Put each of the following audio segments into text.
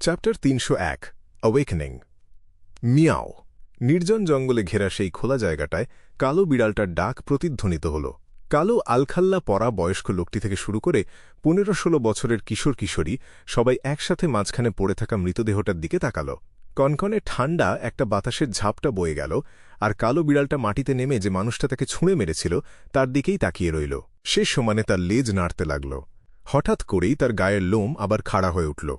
Chapter ৩০১ awakening. Miao. নির্জন জঙ্গলে ঘেরা সেই খোলা জায়গাটায় কালো বিড়ালটার ডাক প্রতিধ্বনিত হল। কালো আলখাল্লা পরা বয়স্ক লোকটি থেকে শুরু করে ১৫-১৬ বছরের কিশোর কিশোরী সবাই একসাথে মাঝখানে পড়ে থাকা মৃতদেহটার দিকে তাকাল। কনকনে ঠান্ডা একটা বাতাসের ঝাপটা বয়ে গেল, আর কালো বিড়ালটা মাটিতে নেমে যে মানুষটা তাকে ছুঁড়ে মেরেছিল তার দিকেই তাকিয়ে রইল। সে সমানে তার লেজ নাড়তে লাগল। হঠাৎ করেই তার গায়ের লোম আবার খাড়া হয়ে উঠল।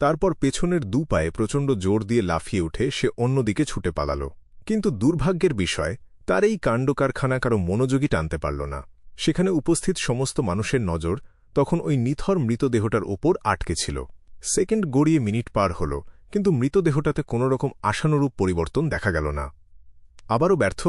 তারপর পেছনের দু পায়ে প্রচণ্ড জোর দিয়ে লাফিয়ে উঠে সে অন্যদিকে ছুটে পালাল। কিন্তু দুর্ভাগ্যের বিষয়, তার এই কাণ্ডকারখানা কারো মনোযোগী টানতে পারল না। সেখানে উপস্থিত সমস্ত মানুষের নজর তখন ওই নিথর মৃতদেহটার ওপর আটকে ছিল। সেকেন্ড গড়িয়ে মিনিট পার হল, কিন্তু মৃতদেহটাতে কোনোরকম আশানুরূপ পরিবর্তন দেখা গেল না। আবারও ব্যর্থ।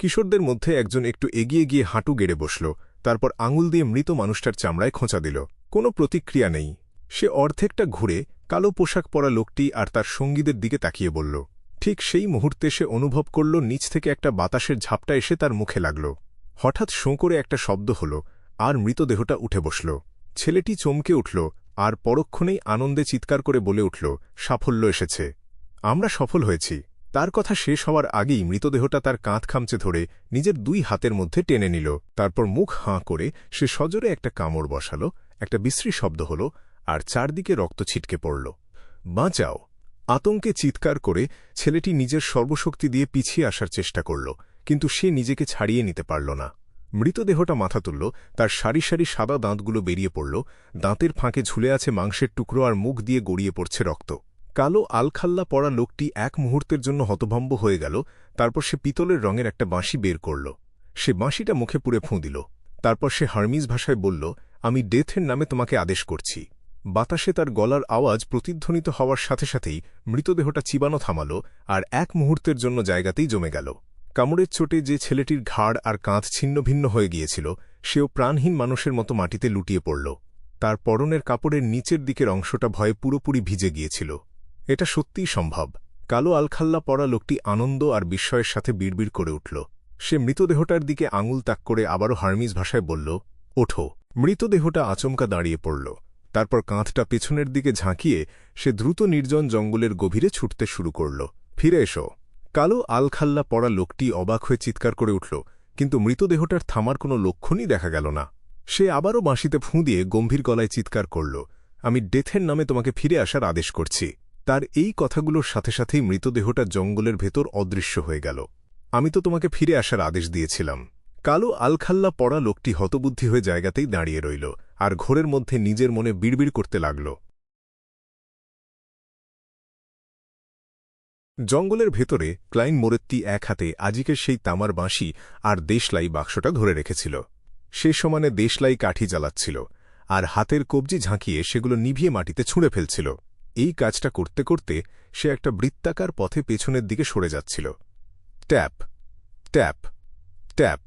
কিশোরদের মধ্যে একজন একটু এগিয়ে গিয়ে হাঁটু গেড়ে বসল, তারপর আঙুল দিয়ে মৃত মানুষটার চামড়ায় খোঁচা দিল। কোনো প্রতিক্রিয়া নেই। সে অর্ধেকটা ঘুরে কালো পোশাক পরা লোকটি আর তার সঙ্গীদের দিকে তাকিয়ে বলল। ঠিক সেই মুহূর্তে সে অনুভব করল নিচ থেকে একটা বাতাসের ঝাপটা এসে তার মুখে লাগল। হঠাৎ শোঁ করে একটা শব্দ হল, আর মৃতদেহটা উঠে বসল। ছেলেটি চমকে উঠল, আর পরক্ষণেই আনন্দে চিৎকার করে বলে উঠল, সাফল্য এসেছে, আমরা সফল হয়েছি। তার কথা শেষ হওয়ার আগেই মৃতদেহটা তার কাঁধ খামচে ধরে নিজের দুই হাতের মধ্যে টেনে নিল। তারপর মুখ হাঁ করে সে সজোরে একটা কামড় বসাল, একটা বিশ্রী শব্দ হল, আর চারদিকে রক্ত ছিটকে পড়ল। বাঁচাও! আতঙ্কে চিৎকার করে ছেলেটি নিজের সর্বশক্তি দিয়ে পিছিয়ে আসার চেষ্টা করল, কিন্তু সে নিজেকে ছাড়িয়ে নিতে পারল না। মৃতদেহটা মাথা তুলল, তার সারি সারি সাদা দাঁতগুলো বেরিয়ে পড়ল, দাঁতের ফাঁকে ঝুলে আছে মাংসের টুকরো, আর মুখ দিয়ে গড়িয়ে পড়ছে রক্ত। কালো আলখাল্লা পরা লোকটি এক মুহূর্তের জন্য হতভম্ব হয়ে গেল। তারপর সে পিতলের রঙের একটা বাঁশি বের করল। সে বাঁশিটা মুখে পুরে ফুঁ দিল। তারপর সে হার্মিজ ভাষায় বলল, আমি ডেথের নামে তোমাকে আদেশ করছি। বাতাসে তার গলার আওয়াজ প্রতিধ্বনিত হওয়ার সাথে সাথেই মৃতদেহটা চিবানো থামাল, আর এক মুহূর্তের জন্য জায়গাতেই জমে গেল। কামড়ের চোটে যে ছেলেটির ঘাড় আর কাঁধ ছিন্ন ভিন্ন হয়ে গিয়েছিল, সেও প্রাণহীন মানুষের মতো মাটিতে লুটিয়ে পড়ল। তার পরনের কাপড়ের নিচের দিকের অংশটা ভয়ে পুরোপুরি ভিজে গিয়েছিল। এটা সত্যিই সম্ভব। কালো আলখাল্লা পরা লোকটি আনন্দ আর বিস্ময়ের সাথে বিড়বিড় করে উঠল। সে মৃতদেহটার দিকে আঙুল তাক করে আবারও হার্মিজ ভাষায় বলল, ওঠো। মৃতদেহটা আচমকা দাঁড়িয়ে পড়ল। তারপর কাঁধটা পেছনের দিকে ঝাঁকিয়ে সে দ্রুত নির্জন জঙ্গলের গভীরে ছুটতে শুরু করল। ফিরে এসো! কালো আলখাল্লা পরা লোকটি অবাক হয়ে চিৎকার করে উঠল, কিন্তু মৃতদেহটার থামার কোনো লক্ষণই দেখা গেল না। সে আবারও বাঁশিতে ফুঁ দিয়ে গম্ভীর গলায় চিৎকার করল, আমি ডেথের নামে তোমাকে ফিরে আসার আদেশ করছি। তার এই কথাগুলোর সাথে সাথেই মৃতদেহটা জঙ্গলের ভেতর অদৃশ্য হয়ে গেল। আমি তো তোমাকে ফিরে আসার আদেশ দিয়েছিলাম। কালো আলখাল্লা পরা লোকটি হতবুদ্ধি হয়ে জায়গাতেই দাঁড়িয়ে রইল, আর ঘোরের মধ্যে নিজের মনে বিড়বিড় করতে লাগল। জঙ্গলের ভেতরে ক্লাইন মোরেত্তি এক হাতে আজিকের সেই তামার বাঁশি আর দেশলাই বাক্সটা ধরে রেখেছিল। সে সমানে দেশলাই কাঠি জ্বালাচ্ছিল, আর হাতের কবজি ঝাঁকিয়ে সেগুলো নিভিয়ে মাটিতে ছুঁড়ে ফেলছিল। এই কাজটা করতে করতে সে একটা বৃত্তাকার পথে পেছনের দিকে সরে যাচ্ছিল। Tap tap tap.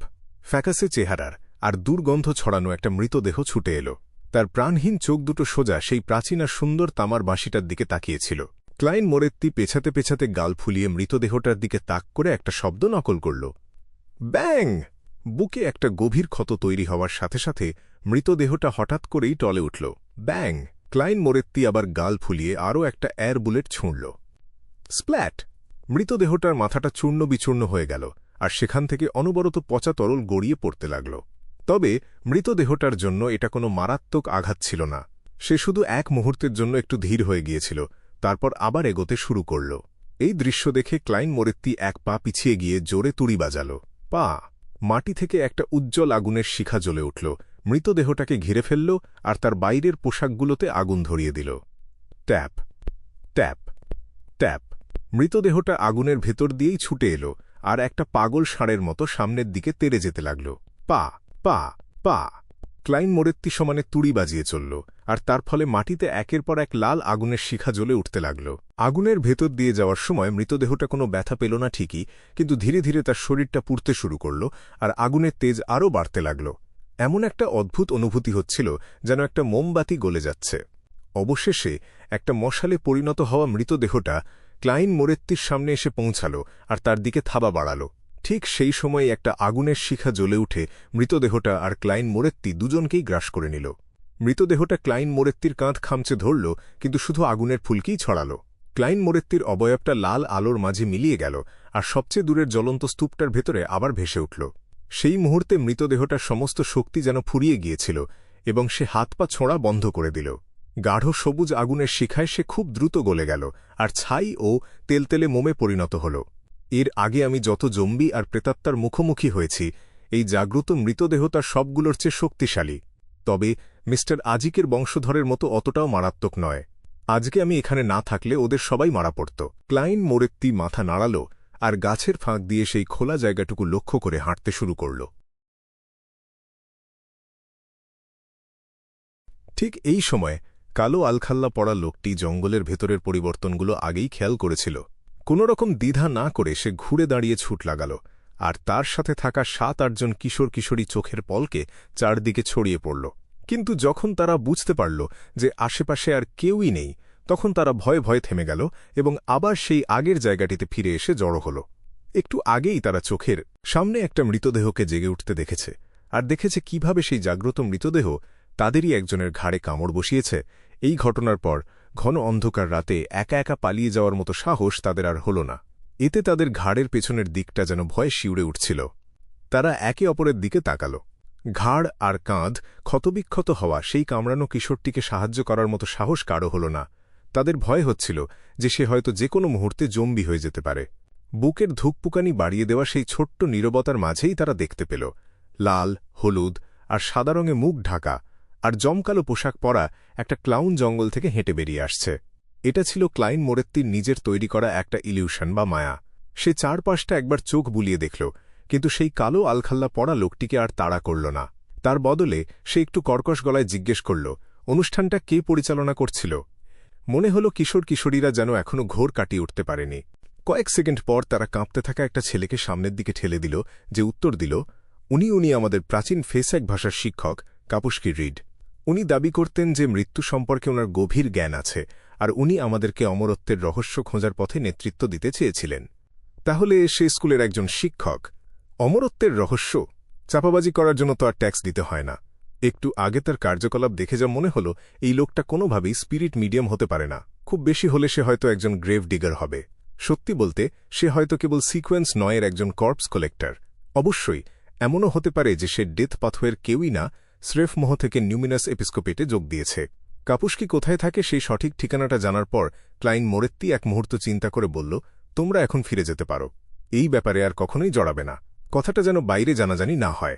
ফ্যাকাসে চেহারার আর দুর্গন্ধ ছড়ানো একটা মৃতদেহ ছুটে এলো। তার প্রাণহীন চোখ দুটো সোজা সেই প্রাচীন আর সুন্দর তামার বাঁশিটার দিকে তাকিয়েছিল। ক্লাইন মোরেত্তি পেছাতে পেছাতে গাল ফুলিয়ে মৃতদেহটার দিকে তাক করে একটা শব্দ নকল করল, ব্যাং! বুকে একটা গভীর ক্ষত তৈরি হওয়ার সাথে সাথে মৃতদেহটা হঠাৎ করেই টলে উঠল। ব্যাং! ক্লাইন মোরেত্তি আবার গাল ফুলিয়ে আরও একটা এয়ার বুলেট ছুঁড়ল। স্প্ল্যাট! মৃতদেহটার মাথাটা চূর্ণ বিচূর্ণ হয়ে গেল, আর সেখান থেকে অনবরত পচা তরল গড়িয়ে পড়তে লাগল। তবে মৃতদেহটার জন্য এটা কোনো মারাত্মক আঘাত ছিল না। সে শুধু এক মুহূর্তের জন্য একটু ধীর হয়ে গিয়েছিল, তারপর আবার এগোতে শুরু করল। এই দৃশ্য দেখে ক্লাইন মোরেত্তি এক পা পিছিয়ে গিয়ে জোরে তুড়ি বাজাল। পা! মাটি থেকে একটা উজ্জ্বল আগুনের শিখা জ্বলে উঠল, মৃতদেহটাকে ঘিরে ফেলল, আর তার বাইরের পোশাকগুলোতে আগুন ধরিয়ে দিল। Tap tap tap. মৃতদেহটা আগুনের ভেতর দিয়েই ছুটে এলো, আর একটা পাগল ষাঁড়ের মতো সামনের দিকে তেড়ে যেতে লাগল। পা পা পা! ক্লাইন মোরেত্তি সমানে তুড়ি বাজিয়ে চলল, আর তার ফলে মাটিতে একের পর এক লাল আগুনের শিখা জ্বলে উঠতে লাগল। আগুনের ভেতর দিয়ে যাওয়ার সময় মৃতদেহটা কোনো ব্যথা পেল না ঠিকই, কিন্তু ধীরে ধীরে তার শরীরটা পুড়তে শুরু করল, আর আগুনের তেজ আরও বাড়তে লাগল। এমন একটা অদ্ভুত অনুভূতি হচ্ছিল, যেন একটা মোমবাতি গলে যাচ্ছে। অবশেষে একটা মশালে পরিণত হওয়া মৃতদেহটা ক্লাইন মোরেত্তির সামনে এসে পৌঁছাল, আর তার দিকে থাবা বাড়াল। ঠিক সেই সময় একটা আগুনের শিখা জ্বলে উঠে মৃতদেহটা আর ক্লাইন মোরেত্তি দুজনকেই গ্রাস করে নিল। মৃতদেহটা ক্লাইন মোরেত্তির কাঁধ খামচে ধরল, কিন্তু শুধু আগুনের ফুলকিই ছড়াল। ক্লাইন মোরেত্তির অবয়বটা লাল আলোর মাঝে মিলিয়ে গেল, আর সবচেয়ে দূরের জ্বলন্ত স্তূপটার ভেতরে আবার ভেসে উঠল। সেই মুহূর্তে মৃতদেহটার সমস্ত শক্তি যেন ফুরিয়ে গিয়েছিল, এবং সে হাত পা ছোঁড়া বন্ধ করে দিল। গাঢ় সবুজ আগুনের শিখায় সে খুব দ্রুত গলে গেল, আর ছাই ও তেলতেলে মোমে পরিণত হল। এর আগে আমি যত জম্বি আর প্রেতাত্মার মুখোমুখি হয়েছি, এই জাগ্রত মৃতদেহ তার সবগুলোর চেয়ে শক্তিশালী। তবে মিস্টার আজিকের বংশধরের মতো অতটাও মারাত্মক নয়। আজকে আমি এখানে না থাকলে ওদের সবাই মারা পড়ত। ক্লাইন মোরেত্তি মাথা নাড়াল, আর গাছের ফাঁক দিয়ে সেই খোলা জায়গাটুকু লক্ষ্য করে হাঁটতে শুরু করল। ঠিক এই সময় কালো আলখাল্লা পড়া লোকটি জঙ্গলের ভেতরের পরিবর্তনগুলো আগেই খেয়াল করেছিল। কোনোরকম দ্বিধা না করে সে ঘুরে দাঁড়িয়ে ছুট লাগাল, আর তার সাথে থাকা ৭-৮ জন কিশোর কিশোরী চোখের পলকে চারদিকে ছড়িয়ে পড়ল। কিন্তু যখন তারা বুঝতে পারল যে আশেপাশে আর কেউই নেই, তখন তারা ভয়ে ভয়ে থেমে গেল এবং আবার সেই আগের জায়গাটিতে ফিরে এসে জড়ো হল। একটু আগেই তারা চোখের সামনে একটা মৃতদেহকে জেগে উঠতে দেখেছে, আর দেখেছে কিভাবে সেই জাগ্রত মৃতদেহ তাদেরই একজনের ঘাড়ে কামড় বসিয়েছে। এই ঘটনার পর ঘন অন্ধকার রাতে একা একা পালিয়ে যাওয়ার মতো সাহস তাদের আর হল না। এতে তাদের ঘাড়ের পেছনের দিকটা যেন ভয়ে শিউরে উঠছিল। তারা একে অপরের দিকে তাকাল। ঘাড় আর কাঁধ ক্ষতবিক্ষত হওয়া সেই কামড়ানো কিশোরটিকে সাহায্য করার মতো সাহস কারও হল না। তাদের ভয় হচ্ছিল যে সে হয়তো যে কোনো মুহূর্তে জম্বি হয়ে যেতে পারে। বুকের ধুকপুকানি বাড়িয়ে দেওয়া সেই ছোট্ট নীরবতার মাঝেই তারা দেখতে পেল লাল, হলুদ আর সাদা রঙে মুখ ঢাকা আর জমকালো পোশাক পরা একটা ক্লাউন জঙ্গল থেকে হেঁটে বেরিয়ে আসছে। এটা ছিল ক্লাইন মোরেত্তির নিজের তৈরি করা একটা ইলিউশন বা মায়া। সে চারপাশটা একবার চোখ বুলিয়ে দেখল, কিন্তু সেই কালো আলখাল্লা পড়া লোকটিকে আর তাড়া করল না। তার বদলে সে একটু কর্কশ গলায় জিজ্ঞেস করল, অনুষ্ঠানটা কে পরিচালনা করছিল? মনে হল কিশোর কিশোরীরা যেন এখনও ঘোর কাটিয়ে উঠতে পারেনি। কয়েক সেকেন্ড পর তারা কাঁপতে থাকা একটা ছেলেকে সামনের দিকে ঠেলে দিল, যে উত্তর দিল, উনি আমাদের প্রাচীন ফেসাক ভাষার শিক্ষক কাপুস্কি রিড। উনি দাবি করতেন যে মৃত্যু সম্পর্কে ওনার গভীর জ্ঞান আছে, আর উনি আমাদেরকে অমরত্বের রহস্য খোঁজার পথে নেতৃত্ব দিতে চেয়েছিলেন। তাহলে সে স্কুলের একজন শিক্ষক। অমরত্বের রহস্য চাপাবাজি করার জন্য তো আর ট্যাক্স দিতে হয় না। একটু আগে তার কার্যকলাপ দেখে যা মনে হল, এই লোকটা কোনোভাবেই স্পিরিট মিডিয়াম হতে পারে না। খুব বেশি হলে সে হয়তো একজন গ্রেভ ডিগার হবে। সত্যি বলতে সে হয়তো কেবল সিকোয়েন্স নয়ের একজন কর্পস কালেক্টর। অবশ্যই এমনও হতে পারে যে সে ডেথ পাথওয়ের কেউই না, স্রেফ মোহ থেকে নিউমিনাস এপিস্কোপেটে যোগ দিয়েছে। কাপুস্কি কোথায় থাকে সেই সঠিক ঠিকানাটা জানার পর ক্লাইন মোরেত্তি এক মুহূর্ত চিন্তা করে বলল, তোমরা এখন ফিরে যেতে পারো। এই ব্যাপারে আর কখনোই জড়াবে না। কথাটা যেন বাইরে জানাজানি না হয়,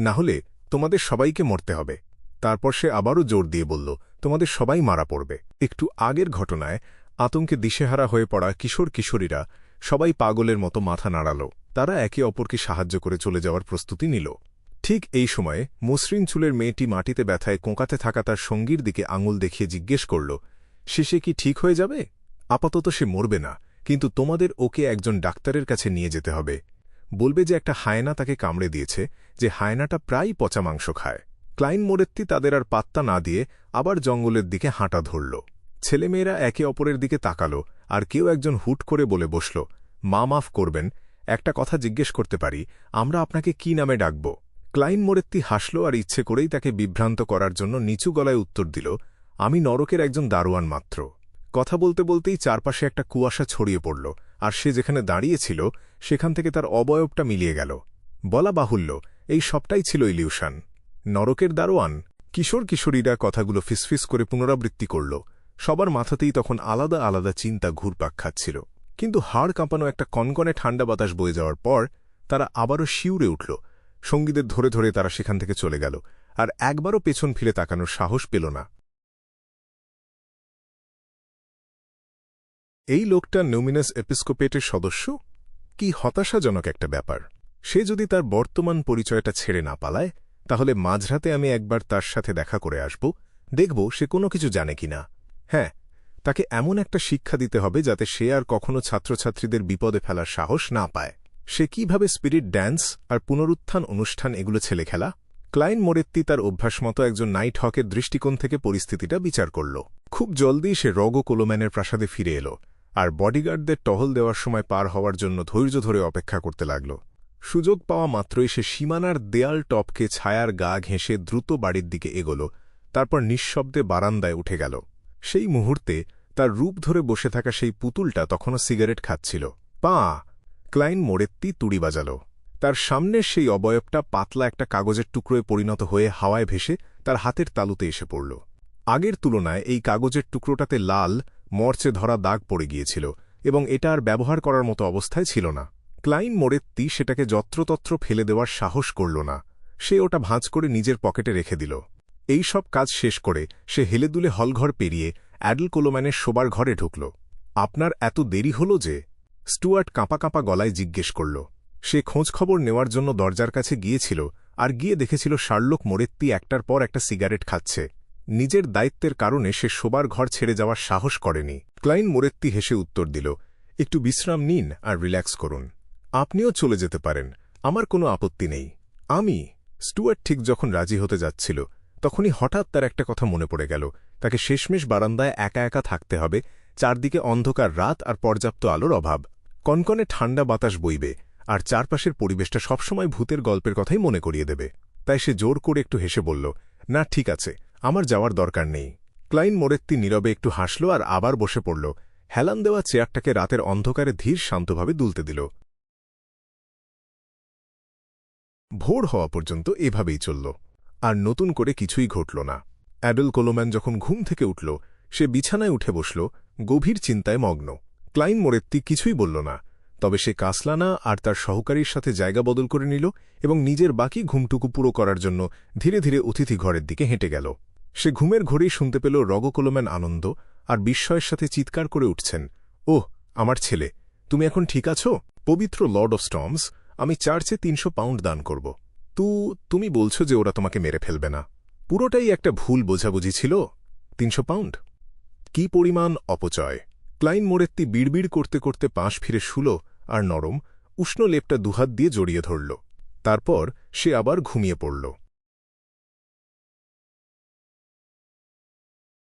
না হলে তোমাদের সবাইকে মরতে হবে। তারপর সে আবারও জোর দিয়ে বলল, তোমাদের সবাই মারা পড়বে। একটু আগের ঘটনায় আতঙ্কে দিশেহারা হয়ে পড়া কিশোর কিশোরীরা সবাই পাগলের মতো মাথা নাড়াল। তারা একে অপরকে সাহায্য করে চলে যাওয়ার প্রস্তুতি নিল। ঠিক এই সময়ে মসৃণ চুলের মেয়েটি মাটিতে ব্যথায় কোঁকাতে থাকা তার সঙ্গীর দিকে আঙুল দেখিয়ে জিজ্ঞেস করল, শেষে কি ঠিক হয়ে যাবে? আপাতত সে মরবে না, কিন্তু তোমাদের ওকে একজন ডাক্তারের কাছে নিয়ে যেতে হবে। বলবে যে একটা হায়না তাকে কামড়ে দিয়েছে, যে হায়নাটা প্রায় পচা মাংস খায়। ক্লাইন মোরেত্তি তাদের আর পাত্তা না দিয়ে আবার জঙ্গলের দিকে হাঁটা ধরল। ছেলেমেয়েরা একে অপরের দিকে তাকাল, আর কেউ একজন হুট করে বলে বসল, মাফ করবেন, একটা কথা জিজ্ঞেস করতে পারি? আমরা আপনাকে কি নামে ডাকব? ক্লাইন মোরেত্তি হাসল, আর ইচ্ছে করেই তাকে বিভ্রান্ত করার জন্য নিচু গলায় উত্তর দিল, আমি নরকের একজন দারোয়ান মাত্র। কথা বলতে বলতেই চারপাশে একটা কুয়াশা ছড়িয়ে পড়ল, আর সে যেখানে দাঁড়িয়েছিল সেখান থেকে তার অবয়বটা মিলিয়ে গেল। বলা বাহুল্য, এই সবটাই ছিল ইলিউশন। নরকের দারোয়ান? কিশোর কিশোরীরা কথাগুলো ফিসফিস করে পুনরাবৃত্তি করল। সবার মাথাতেই তখন আলাদা আলাদা চিন্তা ঘুরপাক খাচ্ছিল। কিন্তু হাড় কাঁপানো একটা কনকনে ঠান্ডা বাতাস বয়ে যাওয়ার পর তারা আবারও শিউরে উঠল। সঙ্গীদের ধরে ধরে তারা সেখান থেকে চলে গেল, আর একবারও পেছন ফিরে তাকানোর সাহস পেল না। এই লোকটা নিউমিনাস এপিস্কোপেটের সদস্য? কি হতাশাজনক একটা ব্যাপার। সে যদি তার বর্তমান পরিচয়টা ছেড়ে না পালায়, তাহলে মাঝরাতে আমি একবার তার সাথে দেখা করে আসব, দেখব সে কোনো কিছু জানে কিনা। হ্যাঁ, তাকে এমন একটা শিক্ষা দিতে হবে যাতে সে আর কখনো ছাত্রছাত্রীদের বিপদে ফেলার সাহস না পায়। সে কিভাবে স্পিরিট ড্যান্স আর পুনরুত্থান অনুষ্ঠান এগুলো ছেলে খেলা? ক্লাইন মোরেত্তি তার অভ্যাসমতো একজন নাইট হকের দৃষ্টিকোণ থেকে পরিস্থিতিটা বিচার করল। খুব জলদি সে রগো কোলোম্যানের প্রাসাদে ফিরে এল, আর বডিগার্ডদের টহল দেওয়ার সময় পার হওয়ার জন্য ধৈর্য ধরে অপেক্ষা করতে লাগল। সুযোগ পাওয়া মাত্রই সে সীমানার দেয়াল টপকে ছায়ার গা ঘেঁষে দ্রুত বাড়ির দিকে এগোল, তারপর নিঃশব্দে বারান্দায় উঠে গেল। সেই মুহূর্তে তার রূপ ধরে বসে থাকা সেই পুতুলটা তখনও সিগারেট খাচ্ছিল। পা! ক্লাইন মোরেত্তি তুড়ি বাজাল। তার সামনের সেই অবয়বটা পাতলা একটা কাগজের টুকরোয় পরিণত হয়ে হাওয়ায় ভেসে তার হাতের তালুতে এসে পড়ল। আগের তুলনায় এই কাগজের টুকরোটাতে লাল, মরচে ধরা দাগ পড়ে গিয়েছিল এবং এটা আর ব্যবহার করার মতো অবস্থায় ছিল না। ক্লাইন মোরেত্তি সেটাকে যত্রতত্র ফেলে দেওয়ার সাহস করল না। সে ওটা ভাঁজ করে নিজের পকেটে রেখে দিল। এই সব কাজ শেষ করে সে হেলেদুলে হলঘর পেরিয়ে অ্যাডেল কোলোম্যানের শোবার ঘরে ঢুকল। আপনার এত দেরি হল যে? স্টুয়ার্ট কাঁপা কাঁপা গলায় জিজ্ঞেস করল। সে খোঁজখবর নেওয়ার জন্য দরজার কাছে গিয়েছিল আর গিয়ে দেখেছিল শার্লক মোরেত্তি একটার পর একটা সিগারেট খাচ্ছে। নিজের দায়িত্বের কারণে সে শোবার ঘর ছেড়ে যাওয়ার সাহস করেনি। ক্লাইন মোরেত্তি হেসে উত্তর দিল, একটু বিশ্রাম নিন আর রিল্যাক্স করুন। আপনিও চলে যেতে পারেন, আমার কোনো আপত্তি নেই। স্টুয়ার্ট ঠিক যখন রাজি হতে যাচ্ছিল তখনই হঠাৎ তার একটা কথা মনে পড়ে গেল। তাকে শেষমেশ বারান্দায় একা একা থাকতে হবে। চারদিকে অন্ধকার রাত আর পর্যাপ্ত আলোর অভাব। কনকনে ঠান্ডা বাতাস বইবে আর চারপাশের পরিবেশটা সবসময় ভূতের গল্পের কথাই মনে করিয়ে দেবে। তাই সে জোর করে একটু হেসে বলল, না ঠিক আছে, আমার যাওয়ার দরকার নেই। ক্লাইন মোরেত্তি নীরবে একটু হাসল আর আবার বসে পড়ল। হেলান দেওয়া চেয়ারটাকে রাতের অন্ধকারে ধীর শান্তভাবে দুলতে দিল। ভোর হওয়া পর্যন্ত এভাবেই চলল, আর নতুন করে কিছুই ঘটল না। অ্যাডেল কোলোম্যান যখন ঘুম থেকে উঠল, সে বিছানায় উঠে বসল, গভীর চিন্তায় মগ্ন। ক্লাইন মোরেত্তি কিছুই বলল না, তবে সে কাসলানা আর তার সহকারীর সাথে জায়গা বদল করে নিল এবং নিজের বাকি ঘুমটুকু পুরো করার জন্য ধীরে ধীরে অতিথি ঘরের দিকে হেঁটে গেল। সে ঘুমের ঘরেই শুনতে পেল রগ কোলোম্যান আনন্দ আর বিস্ময়ের সাথে চিৎকার করে উঠছেন, ওহ আমার ছেলে, তুমি এখন ঠিক আছো? পবিত্র লর্ড অফ স্টর্মস, আমি চার্চে ৩০০ পাউন্ড দান করব। তুমি বলছো যে ওরা তোমাকে মেরে ফেলবে না? পুরোটাই একটা ভুল বোঝাবুঝি ছিল। ৩০০ পাউন্ড? কি পরিমাণ অপচয়! ক্লাইন মোরেত্তি বিড়বিড় করতে করতে পাশ ফিরে শুল আর নরম, উষ্ণ লেপটা দুহাত দিয়ে জড়িয়ে ধরল। তারপর সে আবার ঘুমিয়ে পড়ল।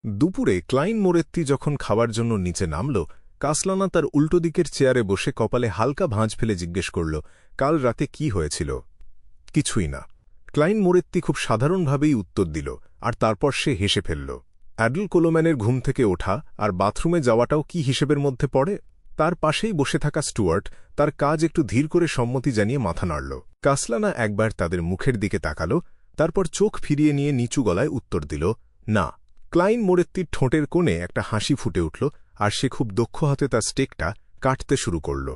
দুপুরে ক্লাইন মোরেত্তি যখন খাবার জন্য নিচে নামল, কাসলানা তার উল্টো দিকের চেয়ারে বসে কপালে হালকা ভাঁজ ফেলে জিজ্ঞেস করল, কাল রাতে কি হয়েছিল? কিছুই না। ক্লাইন মোরেত্তি খুব সাধারণভাবেই উত্তর দিল, আর তারপর সে হেসে ফেলল। অ্যাডেল কোলোম্যানের ঘুম থেকে ওঠা আর বাথরুমে যাওয়াটাও কি হিসেবের মধ্যে পড়ে? তার পাশেই বসে থাকা স্টুয়ার্ট তার কাজ একটু ধীর করে সম্মতি জানিয়ে মাথা নাড়ল। কাসলানা একবার তাদের মুখের দিকে তাকাল, তারপর চোখ ফিরিয়ে নিয়ে নিচু গলায় উত্তর দিল, না। ক্লাইন মোরেত্তির ঠোঁটের কোণে একটা হাসি ফুটে উঠল আর সে খুব দক্ষ হাতে তার স্টেকটা কাটতে শুরু করল।